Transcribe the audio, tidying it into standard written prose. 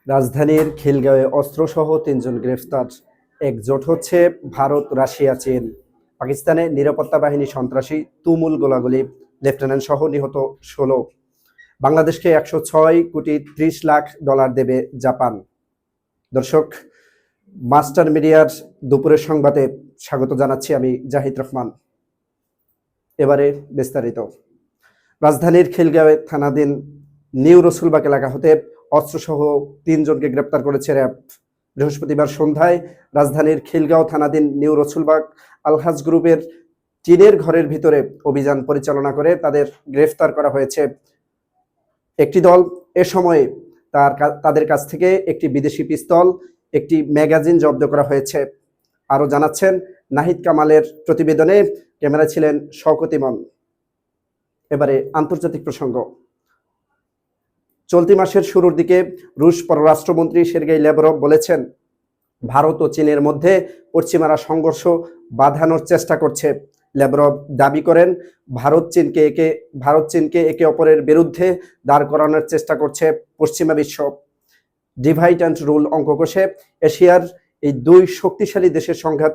রাজধানীর খিলগাঁওয়ে অস্ত্রসহ ৩ জন গ্রেফতার। একজোট হচ্ছে ভারত, রাশিয়া, চীন। পাকিস্তানে নিরাপত্তা বাহিনী সন্ত্রাসী, তুমুল গোলাগুলি, লেফটেন্যান্ট সহ নিহত ১৬। বাংলাদেশকে ১০৬,৩০,০০,০০০ দেবে জাপান। দর্শক, মাস্টার মিডিয়ার দুপুরের সংবাদে স্বাগত জানাচ্ছি আমি জাহিদ রহমান। এবারে বিস্তারিত। রাজধানীর খিলগাঁওয়ে থানাধীন নিউ রসুলবাগ এলাকা হতে অস্ত্রসহ ৩ জনকে গ্রেপ্তার করেছে র্যাব। বৃহস্পতিবার সন্ধ্যায় রাজধানীর খিলগাঁও থানাধীন নিউ রসুলবাগ আলহাজ গ্রুপের টিনের ঘরের ভিতরে অভিযান পরিচালনা করে তাদের গ্রেফতার করা হয়েছে। একটি দল এ সময়ে তাদের কাছ থেকে একটি বিদেশি পিস্তল, একটি ম্যাগাজিন জব্দ করা হয়েছে। আরও জানাচ্ছেন নাহিদ কামালের প্রতিবেদনে ক্যামেরা ছিলেন শওকত ইমন। এবারে আন্তর্জাতিক প্রসঙ্গ। চলতি মাসের শুরুর দিকে রুশ পররাষ্ট্রমন্ত্রী সের্গেই ল্যাভরভ বলেছেন, ভারত ও চীনের মধ্যে পশ্চিমারা সংঘর্ষ বাঁধানোর চেষ্টা করছে। ল্যাভরভ দাবি করেন, ভারত চীনকে একে অপরের বিরুদ্ধে দাঁড় করানোর চেষ্টা করছে পশ্চিমা বিশ্ব। ডিভাইড অ্যান্ড রুল অঙ্ক কষে এশিয়ার এই দুই শক্তিশালী দেশের সংঘাত